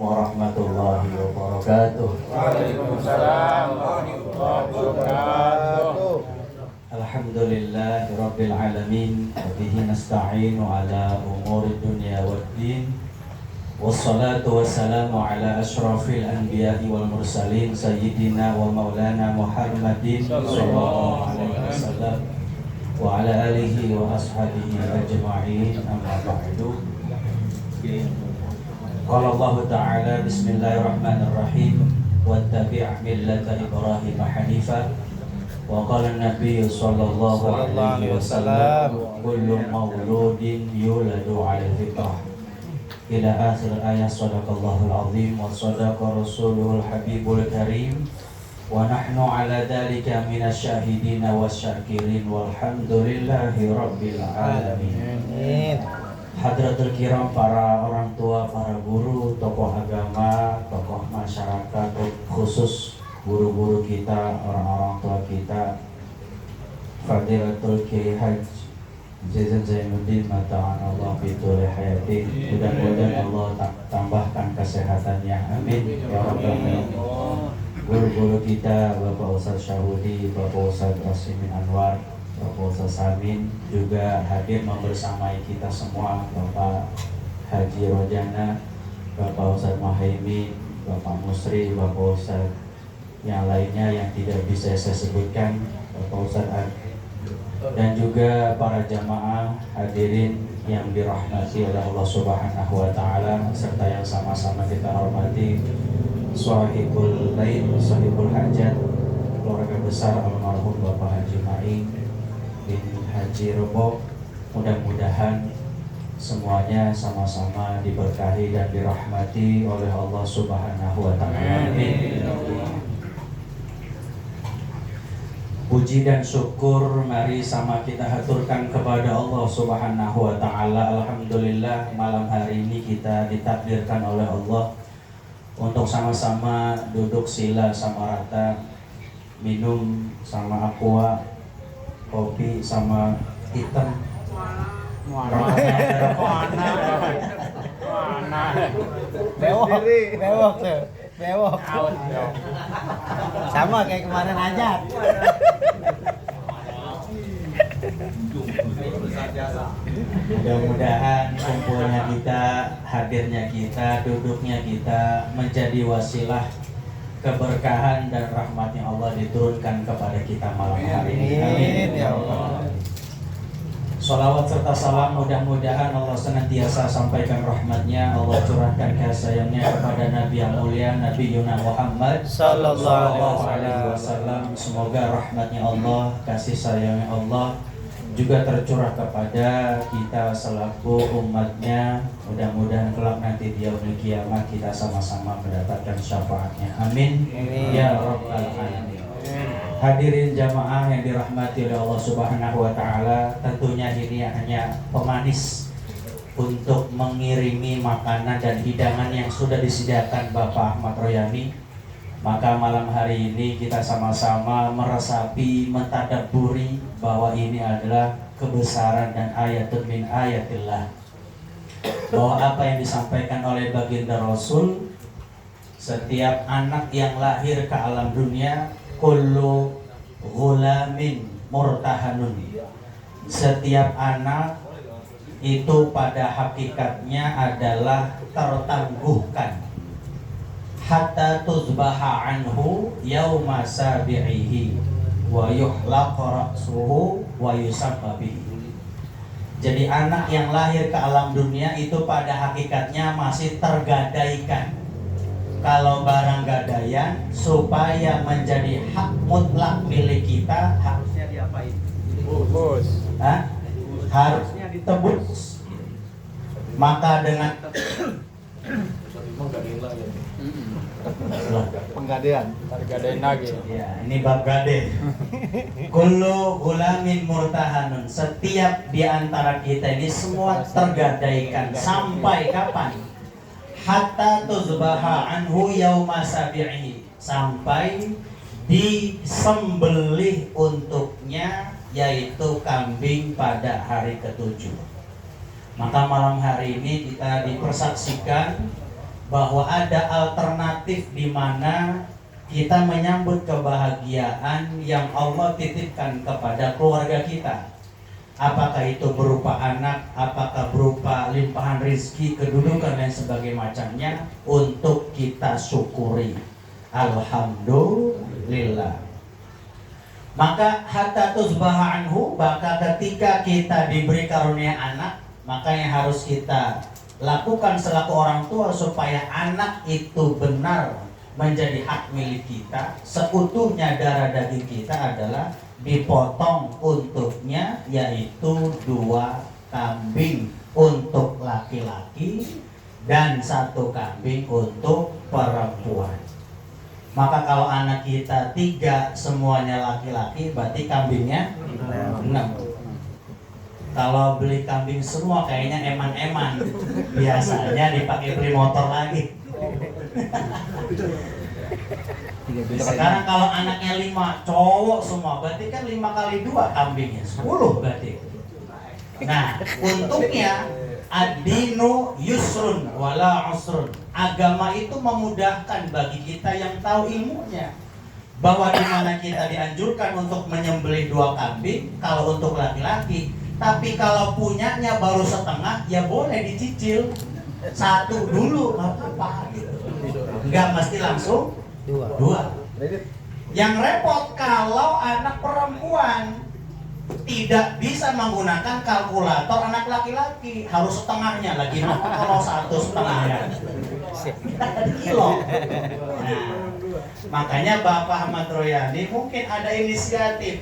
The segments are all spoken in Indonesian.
Warahmatullahi wabarakatuh. Waalaikumsalam warahmatullahi wabarakatuh. Alhamdulillahi rabbil alamin. Bihi nasta'inu ala umuri dunya waddin. Wassalatu wassalamu ala ashrafil anbiya'i wal mursalin sayyidina wa maulana Muhammadin sallallahu alaihi wasallam wa ala alihi wa ashabihi ajma'in, amma ba'du. Qala Allah Ta'ala bismillahirrahmanirrahim wattabi' millata Ibrahim hanifa wa qala an-nabiy sallallahu alaihi wasallam kullu mauludin yuladu 'ala fitrah ila akhir ayat. Shadaqallahul azim wa shadaqa rasuluhul habibul karim wa nahnu 'ala dzalika minasyahidin wasyakirin walhamdulillahi rabbil alamin. Hadratul kiram, para orang tua, para guru, tokoh agama, tokoh masyarakat, khusus guru-guru kita, orang-orang tua kita, Fadilatul Kiai Haji Zaizan Zainuddin mata'an Allah bituli hayati. Mudah-mudahan Allah tambahkan kesehatannya, amin ya rabbal alamin. Guru-guru kita, Bapak Ustaz Syahudi, Bapak Ustaz Rasimin Anwar, Bapak Ustaz Samin juga hadir membersamai kita semua, Bapak Haji Rojana, Bapak Ustaz Mahaimin, Bapak Musri, Bapak Ustaz yang lainnya yang tidak bisa saya sebutkan, Bapak Ustaz dan juga para jamaah hadirin yang dirahmati oleh Allah Subhanahu wa Ta'ala, serta yang sama-sama kita hormati Sahibul Lail, Sahibul Hajat, keluarga besar almarhum Bapak Haji Maing bin Haji Rebo. Mudah-mudahan semuanya sama-sama diberkahi dan dirahmati oleh Allah Subhanahu wa Ta'ala. Amin. Puji dan syukur mari sama kita haturkan kepada Allah Subhanahu wa Ta'ala. Alhamdulillah, malam hari ini kita ditakdirkan oleh Allah untuk sama-sama duduk sila sama rata, minum sama aqua, kopi sama hitam. Mana? Bewok. Sama kayak kemarin aja. Mudah-mudahan kumpulnya kita, hadirnya kita, duduknya kita menjadi wasilah keberkahan dan rahmatnya Allah diturunkan kepada kita malam hari ini. Amin ya Allah. Salawat serta salam mudah-mudahan Allah senantiasa sampaikan rahmatnya, Allah curahkan kasih sayangnya kepada Nabi yang mulia, Nabi Yuna Muhammad sallallahu alaihi wasallam. Semoga rahmatnya Allah, kasih sayangnya Allah juga tercurah kepada kita selaku umatnya. Mudah-mudahan kelak nanti di yaumul kiamat kita sama-sama mendapatkan syafaatnya. Amin ya rabbal alamin. Hadirin jamaah yang dirahmati oleh Allah Subhanahu wa Ta'ala, tentunya ini hanya pemanis untuk mengirimi makanan dan hidangan yang sudah disediakan Bapak Ahmad Royani. Maka malam hari ini kita sama-sama meresapi, mentadabburi bahwa ini adalah kebesaran dan ayatun min ayatillah, bahwa apa yang disampaikan oleh baginda Rasul, setiap anak yang lahir ke alam dunia, kullu ghulamin murtahanun, setiap anak itu pada hakikatnya adalah tertangguhkan, hatta tuzbaha anhu yauma sabi'ihi wa yuhlaq ra'suhu wa yusamma bihi. Jadi anak yang lahir ke alam dunia itu pada hakikatnya masih tergadaikan. Kalau barang gadaian supaya menjadi hak mutlak milik kita, harusnya diapain? Bus. Harusnya ditebus. Maka dengan Penggadean lagi. ya, ini bab gade. Kullu ghulamin murtahanun, setiap di antara kita ini semua tergadaikan. Sampai kapan? Hatta tuzbaha anhu yauma sabi'i, sampai disembelih untuknya, yaitu kambing pada hari ketujuh. Maka malam hari ini kita dipersaksikan bahwa ada alternatif di mana kita menyambut kebahagiaan yang Allah titipkan kepada keluarga kita. Apakah itu berupa anak, apakah berupa limpahan rizki, kedudukan dan sebagainya macamnya, untuk kita syukuri. Alhamdulillah. Maka hatta tusbaha anhu, maka ketika kita diberi karunia anak, maka yang harus kita lakukan selaku orang tua supaya anak itu benar menjadi hak milik kita, seutuhnya darah daging kita adalah dipotong untuknya, yaitu 2 kambing untuk laki-laki dan 1 kambing untuk perempuan. Maka kalau anak kita 3 semuanya laki-laki, berarti kambingnya 6. Kalau beli kambing semua kayaknya eman-eman, biasanya dipakai beli motor lagi. Sekarang kalau anaknya 5 cowok semua, berarti kan 5 kali 2 kambingnya 10 berarti. Nah, untungnya ad-dinu yusrun wala usrun. Agama itu memudahkan bagi kita yang tahu ilmunya, bahwa di mana kita dianjurkan untuk menyembelih 2 kambing kalau untuk laki-laki, tapi kalau punyanya baru setengah ya boleh dicicil 1 dulu, nggak apa-apa gitu. Nggak mesti langsung 2. Yang repot kalau anak perempuan tidak bisa menggunakan kalkulator anak laki-laki, harus setengahnya lagi. Kalau 1 setengahnya kilo. Nah, makanya Bapak Ahmad Royani mungkin ada inisiatif,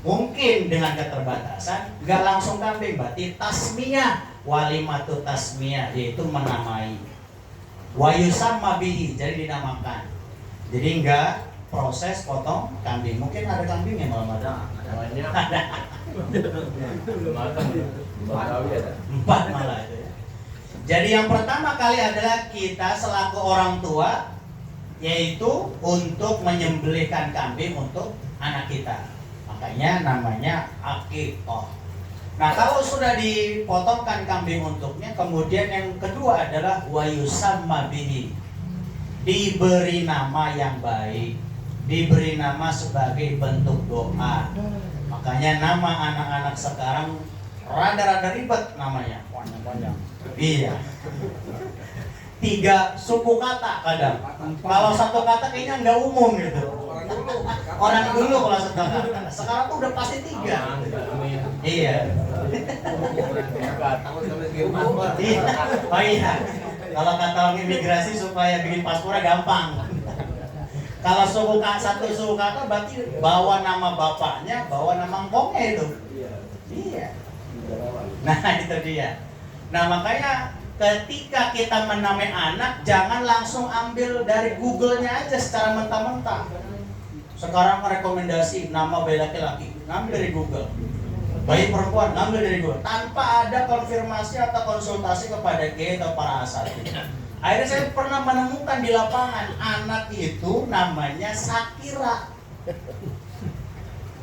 mungkin dengan keterbatasan nggak langsung kambing, berarti tasmiyah, walimatu tasmiyah, yaitu menamai, wayusamma bihi, jadi dinamakan. Jadi enggak proses potong kambing. Mungkin ada kambingnya malam ada. Ada. 4 malah itu ya. Jadi yang pertama kali adalah kita selaku orang tua, yaitu untuk menyembelihkan kambing untuk anak kita. Makanya namanya akikah. Nah, kalau sudah dipotongkan kambing untuknya, kemudian yang kedua adalah wayusamma bihi, diberi nama yang baik, diberi nama sebagai bentuk doa. Makanya nama anak-anak sekarang rada-rada ribet namanya, panjang-panjang. Iya. 3 suku kata kadang. Kalau 1 kata kayaknya nggak umum gitu. Orang dulu kalau 1 kata. Sekarang tuh udah pasti 3. Iya. Oh iya. Kalau kata orang imigrasi supaya bikin paspor gampang. Kalau suku kata 1 suku kata berarti bawa nama bapaknya, bawa nama engkongnya itu. Iya. Nah, itu dia. Nah, makanya ketika kita menamai anak, jangan langsung ambil dari Google-nya aja secara mentah-mentah. Sekarang rekomendasi nama bayi laki-laki, ngambil dari Google. Bayi perempuan, ngambil dari Google. Tanpa ada konfirmasi atau konsultasi kepada kiai atau para asatidz. Akhirnya saya pernah menemukan di lapangan, anak itu namanya Shakira.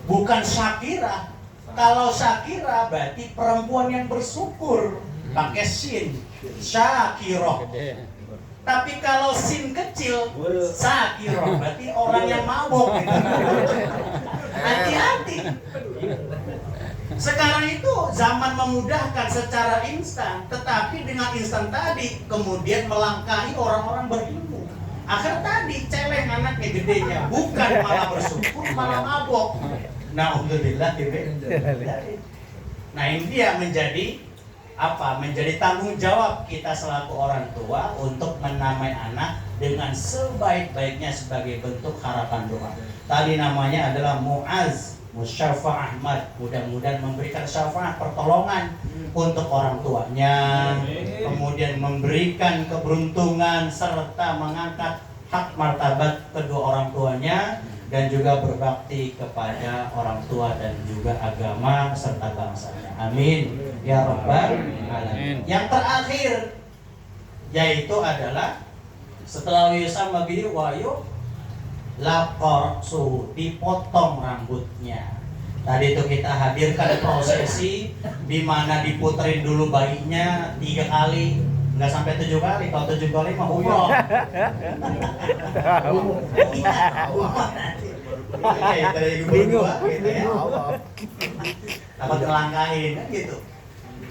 Bukan Shakira. Kalau Shakira berarti perempuan yang bersyukur, pakai sin. Syakirah. Tapi kalau sin kecil, Syakirah, berarti orang yang mabok gitu. Hati-hati. Sekarang itu zaman memudahkan secara instan, tetapi dengan instan tadi kemudian melangkahi orang-orang berilmu. Akhir tadi celeng anaknya gedenya, bukan malah bersyukur, malah mabok. Na'udzubillah. Nah, ini dia menjadi apa? Menjadi tanggung jawab kita selaku orang tua untuk menamai anak dengan sebaik-baiknya sebagai bentuk harapan doa. Tadi namanya adalah Muaz Musyafa Ahmad, mudah-mudahan memberikan syafaat pertolongan untuk orang tuanya, kemudian memberikan keberuntungan serta mengangkat hak martabat kedua orang tuanya, dan juga berbakti kepada orang tua dan juga agama serta bangsanya. Amin ya rabbal alamin. Yang terakhir yaitu adalah setelah wisama bihi wayu lapor suhu, dipotong rambutnya. Tadi itu kita hadirkan prosesi di mana diputerin dulu bayinya 3 kali, Nggak sampai 7 kali, kalau 7 kali mah umroh. Iya, dari Bingung. gitu ya. Takut ngelangkahin kan gitu.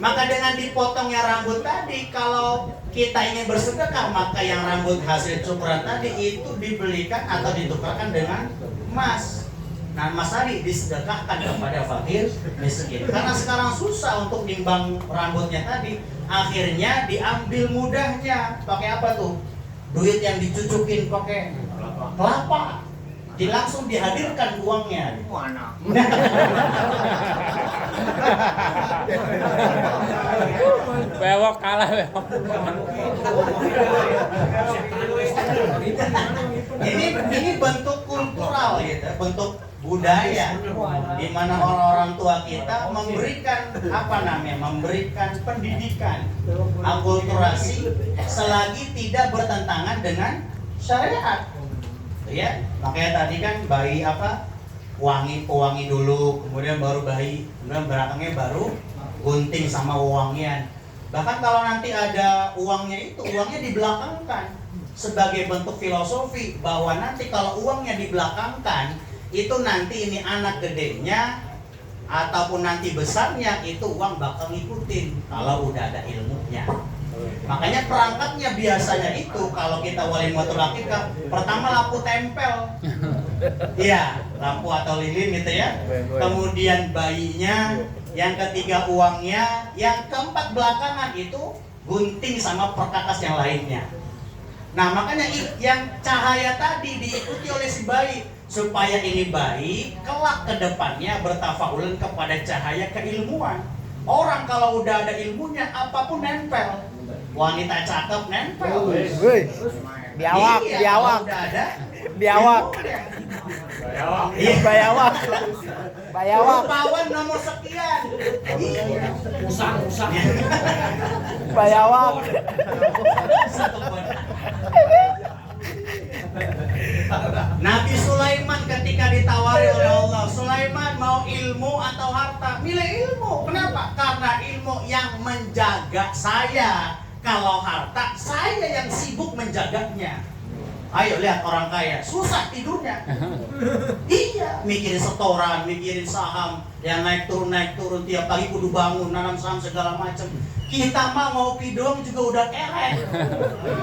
Maka dengan dipotongnya rambut tadi, kalau kita ingin bersedekah, maka yang rambut hasil cukuran tadi itu dibelikan atau ditukarkan dengan emas. Nah, emas tadi disedekahkan kepada fakir miskin. Karena sekarang susah untuk nimbang rambutnya tadi, akhirnya diambil mudahnya. Pakai apa tuh? Duit yang dicucukin pakai kelapa. Langsung dihadirkan uangnya. Bewok kalah bewok. Ini bentuk kultural gitu, bentuk budaya di mana orang-orang tua kita memberikan memberikan pendidikan, akulturasi selagi tidak bertentangan dengan syariat. Ya, makanya tadi kan bayi pewangi dulu, kemudian baru bayi, kemudian belakangnya baru gunting sama wewangian. Bahkan kalau nanti ada uangnya dibelakangkan sebagai bentuk filosofi bahwa nanti kalau uangnya dibelakangkan itu nanti ini anak gedenya ataupun nanti besarnya itu uang bakal ngikutin kalau udah ada ilmunya. Makanya perangkatnya biasanya itu kalau kita walimatul akikah, pertama lampu tempel, iya, lampu atau lilin gitu ya. Kemudian bayinya, yang ketiga uangnya, yang keempat belakangan itu gunting sama perkakas yang lainnya. Nah makanya yang cahaya tadi diikuti oleh si bayi supaya ini bayi kelak ke depannya bertafaulan kepada cahaya keilmuan. Orang kalau udah ada ilmunya apapun nempel. Wanita cakep nempel. Biawak, iya, biawak. Udah ada Biawak. Bayawak. Bayawak. Pawan nomor sekian. Iya. Usang. Bayawak. Nabi Sulaiman ketika ditawari oleh Allah, Sulaiman mau ilmu atau harta? Milih ilmu. Kenapa? Karena ilmu yang menjaga saya. Kalau harta, saya yang sibuk menjaganya. Ayo lihat orang kaya, susah tidurnya. Iya, mikirin setoran, mikirin saham, yang naik turun tiap pagi kudu bangun, nanam saham segala macam. Kita mah ngopi doang juga udah kerek.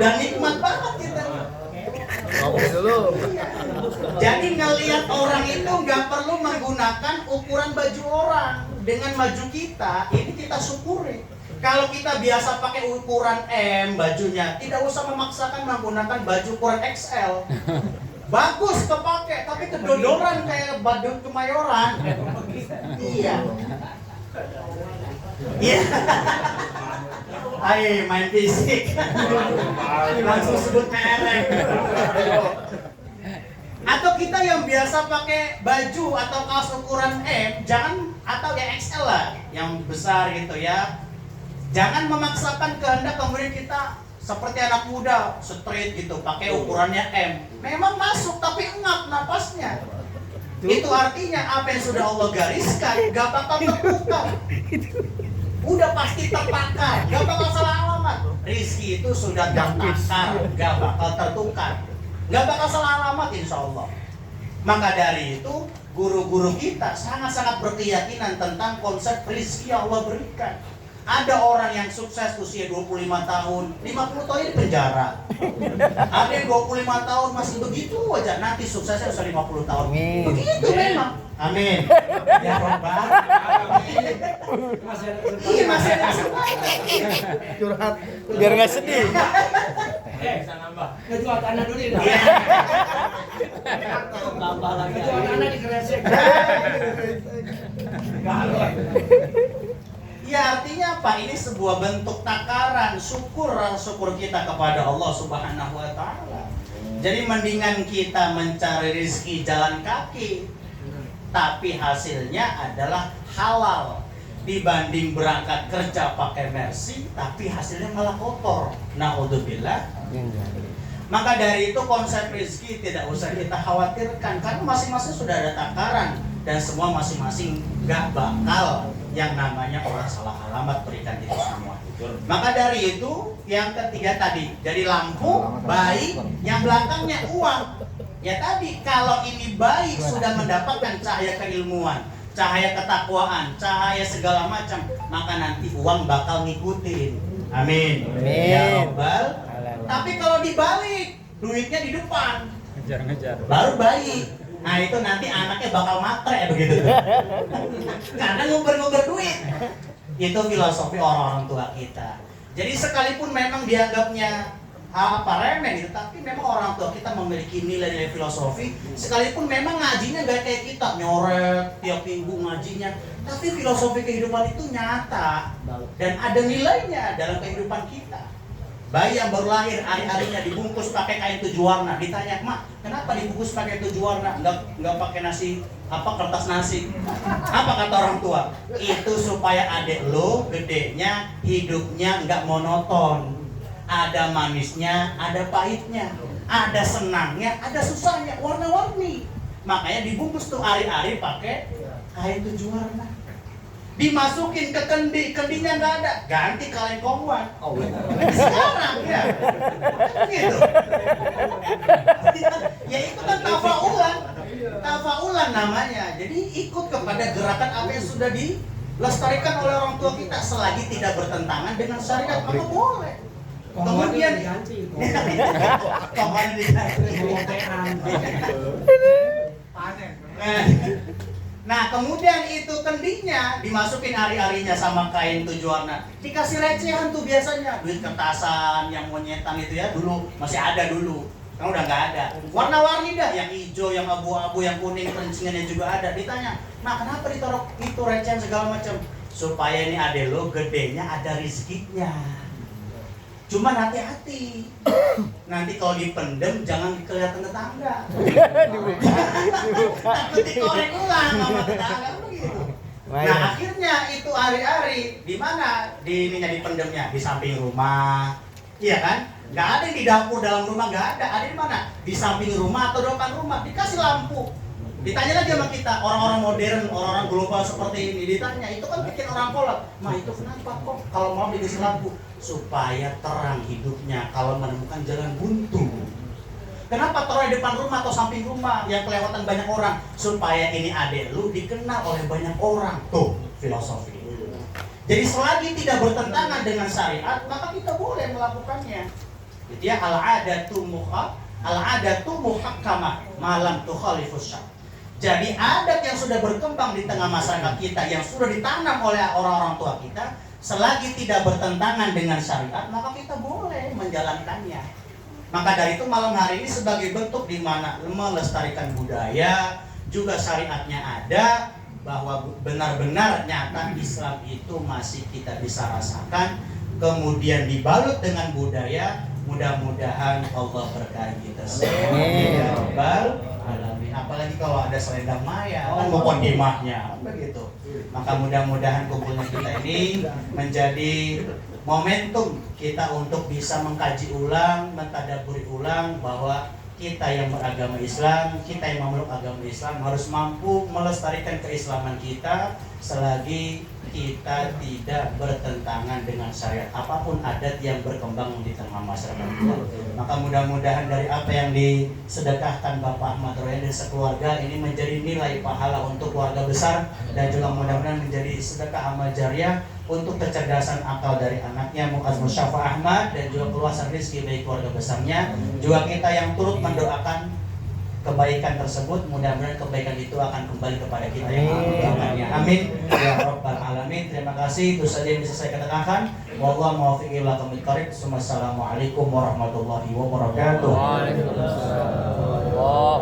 Dan nikmat banget kita. Ngopi dulu. Jadi ngelihat orang itu nggak perlu menggunakan ukuran baju orang. Dengan baju kita, ini kita syukuri. Kalau kita biasa pakai ukuran M bajunya, tidak usah memaksakan menggunakan baju ukuran XL. Bagus kepake, tapi kedodoran kayak baju kemayoran. Iya. Iya. Ayo main fisik. Langsung sebut merek. Atau kita yang biasa pakai baju atau kaos ukuran M, jangan, atau yang XL lah, yang besar gitu ya. Jangan memaksakan kehendak kemudian kita seperti anak muda straight gitu, pakai ukurannya M. Memang masuk tapi engap napasnya. Itu artinya apa yang sudah Allah gariskan gak bakal tertukar. Udah pasti terpakai, gak bakal salah alamat. Rizki itu sudah tertakar, gak bakal tertukar, gak bakal salah alamat insya Allah. Maka dari itu guru-guru kita sangat-sangat berkeyakinan tentang konsep rizki yang Allah berikan. Ada orang yang sukses usia 25 tahun, 50 tahun di penjara. Ada yang 25 tahun masih begitu aja, nanti suksesnya usia 50 tahun. Amin. Begitu memang. Amin. Ya Rabbah. Iya, masih ada kesempatan. Curhat. Biar nggak sedih. Bisa nambah. Kejual tanah dulu ya. Nambah lagi. Kejual tanah di Kresek. Ya artinya apa? Ini sebuah bentuk takaran syukur kita kepada Allah Subhanahu wa taala. Jadi mendingan kita mencari rezeki jalan kaki, tapi hasilnya adalah halal dibanding berangkat kerja pakai Mercy tapi hasilnya malah kotor. Naudzubillah. Maka dari itu konsep rezeki tidak usah kita khawatirkan karena masing-masing sudah ada takaran dan semua masing-masing gak bakal yang namanya orang salah alamat berikan itu semua. Maka dari itu yang ketiga tadi, jadi lampu, bayi, yang belakangnya uang. Ya tadi, kalau ini bayi sudah mendapatkan cahaya keilmuan, cahaya ketakwaan, cahaya segala macam, maka nanti uang bakal ngikutin. Amin. Ya Rabbal. Tapi kalau dibalik, duitnya di depan, Ngejar-ngejar. baru bayi. Nah itu nanti anaknya bakal matre begitu. Karena nguber-nguber duit. Itu filosofi orang-orang tua kita. Jadi sekalipun memang dianggapnya remeh gitu, tapi memang orang tua kita memiliki nilai-nilai filosofi. Sekalipun memang ngajinya gak kayak kita nyoret tiap minggu ngajinya, tapi filosofi kehidupan itu nyata dan ada nilainya dalam kehidupan kita. Bayi yang baru lahir, hari-harinya dibungkus pakai kain 7 warna. Ditanya, "Mak, kenapa dibungkus pakai 7 warna? Enggak pakai nasi, kertas nasi?" Apa kata orang tua? Itu supaya adik lo gedenya hidupnya enggak monoton. Ada manisnya, ada pahitnya, ada senangnya, ada susahnya, warna-warni. Makanya dibungkus tuh hari-hari pakai kain 7 warna. Dimasukin ke kendinya nggak ada, ganti kaleng kongwan. Oh sekarang ya, gitu. Ya itu kan tafaulan namanya. Jadi ikut kepada gerakan apa yang sudah dilestarikan oleh orang tua kita, selagi tidak bertentangan dengan syariat, maka boleh. Kemudian kongwan Nah kemudian itu kendinya dimasukin hari-harinya sama kain 7 warna. Dikasih recehan tuh biasanya, duit kertasan yang monyetan itu ya, dulu masih ada dulu. Kan udah nggak ada. Warna-warni dah, yang hijau, yang abu-abu, yang kuning, kerencingannya juga ada. Ditanya, "Nah kenapa ditaruh itu recehan segala macam?" Supaya ini adek lo gedenya ada rezekinya. Cuman hati-hati. Nanti kalau dipendem jangan kelihatan tetangga. Takut dikorek ulang sama tetangga begitu. Nah, akhirnya itu hari-hari di mana ininya dipendemnya? Di samping rumah. Iya kan? Nggak ada yang di dapur dalam rumah, nggak ada. Ada di mana? Di samping rumah atau depan rumah. Dikasih lampu. Ditanya lagi sama kita, orang-orang modern, orang-orang global seperti ini, ditanya, itu kan bikin orang kolot. "Ma, itu kenapa kok kalau mau dikasih lampu?" Supaya terang hidupnya kalau menemukan jalan buntu. Kenapa taruh di depan rumah atau samping rumah yang kelewatan banyak orang? Supaya ini adek lu dikenal oleh banyak orang. Tuh filosofi. Jadi selagi tidak bertentangan dengan syariat, maka kita boleh melakukannya. Jadi ya al-adatu muhakkamah malam tukhalifus syar'. Jadi adat yang sudah berkembang di tengah masyarakat kita, yang sudah ditanam oleh orang-orang tua kita, selagi tidak bertentangan dengan syariat, maka kita boleh menjalankannya. Maka dari itu malam hari ini sebagai bentuk di mana melestarikan budaya, juga syariatnya ada, bahwa benar-benar nyata Islam itu masih kita bisa rasakan, kemudian dibalut dengan budaya. Mudah-mudahan Allah berkahi kita semua. Ya Rabbal Alamin. Apalagi kalau ada selendang maya, kan muqaddimahnya begitu. Maka mudah-mudahan kumpulnya kita ini menjadi momentum kita untuk bisa mengkaji ulang, mentadaburi ulang bahwa kita yang beragama Islam, kita yang memeluk agama Islam harus mampu melestarikan keislaman kita selagi kita tidak bertentangan dengan syariat apapun adat yang berkembang di tengah masyarakat kita. Maka mudah-mudahan dari apa yang disedekahkan Bapak Ahmad Royan dan sekeluarga ini menjadi nilai pahala untuk keluarga besar, dan juga mudah-mudahan menjadi sedekah amal jariah untuk kecerdasan akal dari anaknya Mu'az Musyafa Ahmad, dan juga keluasan rezeki bagi keluarga besarnya. Juga kita yang turut mendoakan kebaikan tersebut, mudah-mudahan kebaikan itu akan kembali kepada kita yang mendoakannya. Amin ya Rabbal Alamin. Terima kasih. Itu saja yang bisa saya katakan. Wallahu muwaffiq ila aqwamit thoriq. Wassalamualaikum warahmatullahi wabarakatuh. Waalaikumsalam.